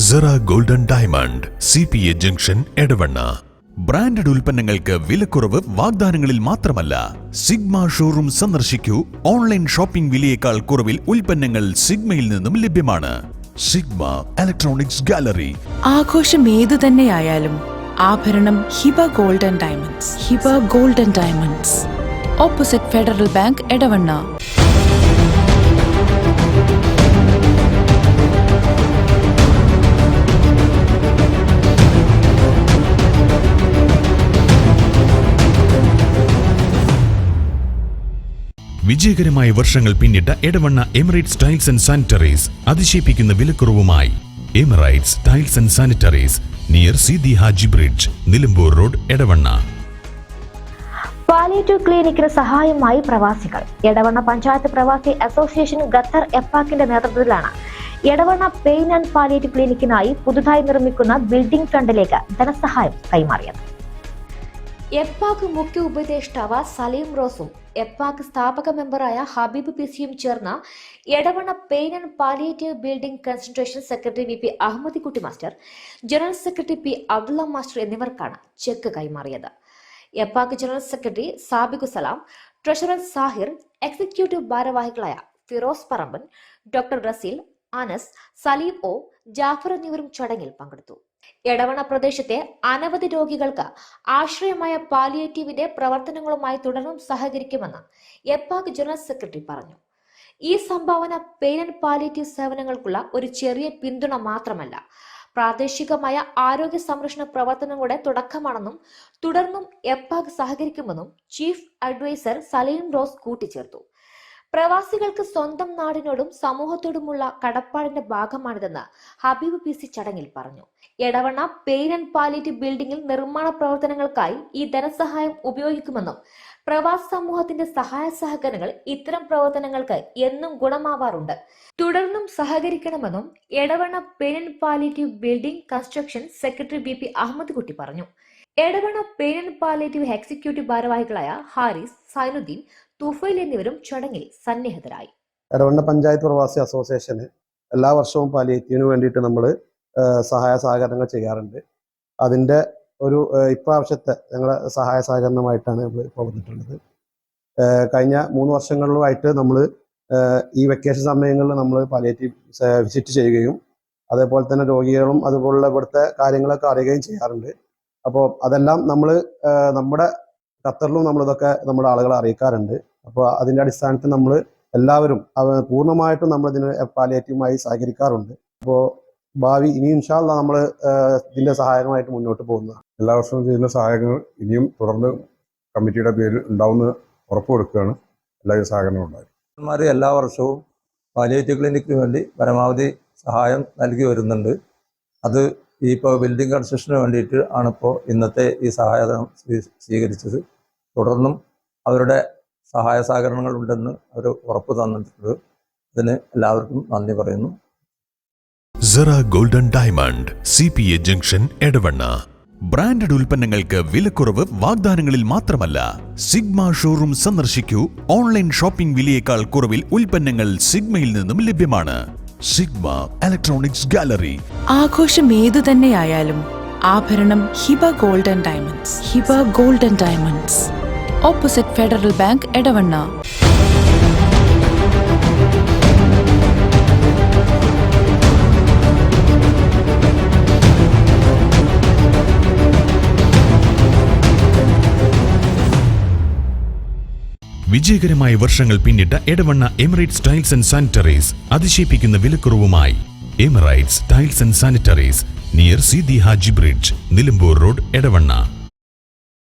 Zara Golden Diamond, CPA Junction, Edavanna. Branded ഉൽപ്പന്നങ്ങൾക്ക് വിലക്കുറവ് വാഗ്ദാനങ്ങളിൽ മാത്രമല്ല. സിഗ്മ ഷോറൂം സന്ദർശിക്കൂ. ഓൺലൈൻ ഷോപ്പിംഗ് വിലയേക്കാൾ കുറവിൽ ഉൽപ്പന്നങ്ങൾ സിഗ്മയിൽ നിന്നും ലഭ്യമാണ്. Sigma electronics gallery. ആഘോഷം ഏതു തന്നെയായാലും ആഭരണം Hiba golden diamonds. Hiba golden diamonds, opposite Federal Bank, Edavanna. വിജയകരമായ വർഷങ്ങൾ പിന്നിട്ട Edavanna Emirates tiles and sanitaries അതിശയിപ്പിക്കുന്ന വിലക്കുറവുമായി. Emirates tiles and sanitaries, near Sidi Haji bridge, Nilambur road, Edavanna. Palliative ക്ലിനിക്കിന് സഹായമായി പ്രവാസികൾ. എടവണ്ണ പഞ്ചായത്ത് പ്രവാസി അസോസിയേഷൻ ഖത്തർ എപ്പാക്കിന്റെ നേതൃത്വത്തിലാണ് എടവണ്ണ പെയിൻ ആൻഡ് പാലിയേറ്റീവ് ക്ലിനിക്കിനായി പുതുതായി നിർമ്മിക്കുന്ന ബിൽഡിംഗ് ഫണ്ടിലേക്ക് ധനസഹായം കൈമാറിയത്. എപ്പാക്ക് മുഖ്യ ഉപദേഷ്ടാവ് സലീം റോസും എപ്പാക്ക് സ്ഥാപക മെമ്പറായ ഹബീബ് പിസിയും ചേർന്ന Edavanna pain and palliative building consultation secretary VP Ahammedkutty master, general secretary P Abdulla master എന്നിവർക്കാണ് ചെക്ക് കൈമാറിയത്. EPAK general secretary Sabiq Salam, treasurer Zahir, executive ഭാരവാഹികളായ ഫിറോസ് പറമ്പൻ, ഡോക്ടർ റസീൽ, അനസ്, സലീം O, ജാഫർ എന്നിവരും ചടങ്ങിൽ പങ്കെടുത്തു. എടവണ്ണ പ്രദേശത്തെ അനവധി രോഗികൾക്ക് ആശ്രയമായ പാലിയേറ്റീവിന്റെ പ്രവർത്തനങ്ങളുമായി തുടർന്നും സഹകരിക്കുമെന്ന് എപ്പാക്ക് ജനറൽ സെക്രട്ടറി പറഞ്ഞു. ഈ സംഭാവന പെയിൻ ആൻഡ് പാലിയേറ്റീവ് സേവനങ്ങൾക്കുള്ള ഒരു ചെറിയ പിന്തുണ മാത്രമല്ല, പ്രാദേശികമായ ആരോഗ്യ സംരക്ഷണ പ്രവർത്തനങ്ങളുടെ തുടക്കമാണെന്നും തുടർന്നും എപ്പാക്ക് സഹകരിക്കുമെന്നും ചീഫ് അഡ്വൈസർ സലീം റോസ് കൂട്ടിച്ചേർത്തു. പ്രവാസികൾക്ക് സ്വന്തം നാടിനോടും സമൂഹത്തോടുമുള്ള കടപ്പാടിന്റെ ഭാഗമാണിതെന്ന് ഹബീബ് PC ചടങ്ങിൽ പറഞ്ഞു. എടവണ്ണ പെയിൻ ആൻഡ് പാലിയേറ്റീവ് ബിൽഡിംഗിൽ നിർമ്മാണ പ്രവർത്തനങ്ങൾക്കായി ഈ ധനസഹായം ഉപയോഗിക്കുമെന്നും പ്രവാസി സമൂഹത്തിന്റെ സഹായ സഹകരണങ്ങൾ ഇത്തരം പ്രവർത്തനങ്ങൾക്ക് എന്നും ഗുണമാവാറുണ്ട്, തുടർന്നും സഹകരിക്കണമെന്നും Edavanna pain and palliative building construction secretary VP Ahammedkutty പറഞ്ഞു. Edavanna pain and palliative executive ഭാരവാഹികളായ ഹാരിസ്, സൈനുദ്ദീൻ, തുഫൈൽ എന്നിവരും ചടങ്ങിൽ സന്നിഹിതരായി. എടവണ്ണ പഞ്ചായത്ത് പ്രവാസി അസോസിയേഷന് എല്ലാ വർഷവും പാലിയേറ്റീവിന് വേണ്ടിയിട്ട് നമ്മൾ സഹായ സഹകരണങ്ങൾ ചെയ്യാറുണ്ട്. അതിൻ്റെ ഒരു ഇപ്രാവശ്യത്തെ ഞങ്ങളുടെ സഹായ സഹകരണമായിട്ടാണ് നമ്മൾ ഇപ്പോൾ വന്നിട്ടുള്ളത്. കഴിഞ്ഞ 3 വർഷങ്ങളിലുമായിട്ട് നമ്മൾ ഈ വെക്കേഷൻ സമയങ്ങളിൽ നമ്മൾ പാലിയേറ്റീവ് വിസിറ്റ് ചെയ്യുകയും അതേപോലെ തന്നെ രോഗികളും അതുപോലുള്ള ഇവിടുത്തെ കാര്യങ്ങളൊക്കെ അറിയുകയും ചെയ്യാറുണ്ട്. അപ്പോൾ അതെല്ലാം നമ്മൾ നമ്മുടെ ഖത്തറിലും നമ്മളിതൊക്കെ നമ്മുടെ ആളുകളെ അറിയിക്കാറുണ്ട്. അപ്പോൾ അതിൻ്റെ അടിസ്ഥാനത്തിൽ നമ്മൾ എല്ലാവരും പൂർണ്ണമായിട്ടും നമ്മൾ ഇതിന് പാലിയേറ്റീവുമായി സഹകരിക്കാറുണ്ട്. അപ്പോൾ ഭാവി ഇനി ഇൻഷാ അല്ലാഹ് നമ്മൾ ഇതിൻ്റെ സഹായകമായിട്ട് മുന്നോട്ട് പോകുന്നതാണ്. എല്ലാ വർഷവും ചെയ്യുന്ന സഹായങ്ങൾ ഇനിയും തുടർന്ന് കമ്മിറ്റിയുടെ പേരിൽ ഉണ്ടാവുന്ന ഉറപ്പ് കൊടുക്കുകയാണ്. എല്ലാവരും സഹകരണം ഉണ്ടായി. എല്ലാ വർഷവും പാലിയേറ്റീവ് ക്ലിനിക്കിന് വേണ്ടി പരമാവധി സഹായം നൽകി വരുന്നുണ്ട്. അത് ഇപ്പോൾ ബിൽഡിംഗ് കൺസ്ട്രക്ഷന് വേണ്ടിയിട്ട് ആണിപ്പോൾ ഇന്നത്തെ ഈ സഹായം സ്വീകരിച്ചത്. തുടർന്നും അവരുടെ സഹായ സഹകരണങ്ങൾ ഉണ്ടെന്ന് അവർ ഉറപ്പ് തന്നിട്ടുണ്ട്. അതിന് എല്ലാവർക്കും നന്ദി പറയുന്നു. Zara Golden Diamond, CPA Junction, Edavanna. Branded ഉൽപ്പന്നങ്ങൾക്ക് വിലക്കുറവ് വാഗ്ദാനങ്ങളിൽ മാത്രമല്ല. സിഗ്മ ഷോറൂം സന്ദർശിക്കൂ. ഓൺലൈൻ ഷോപ്പിംഗ് വിലയേക്കാൾ കുറവിൽ ഉൽപ്പന്നങ്ങൾ സിഗ്മയിൽ നിന്നും ലഭ്യമാണ്. Sigma electronics gallery. ആഘോഷം ഏതു തന്നെയായാലും ആഭരണം Hiba golden diamonds. Hiba golden diamonds, opposite Federal Bank, Edavanna. വിജയകരമായ വർഷങ്ങൾ പിന്നിട്ട Edavanna Emirates tiles and sanitaries അതിശയിപ്പിക്കുന്ന വിലക്കുറവുമായി. Emirates tiles and sanitaries, near Sidi Haji bridge, Nilambur road, Edavanna.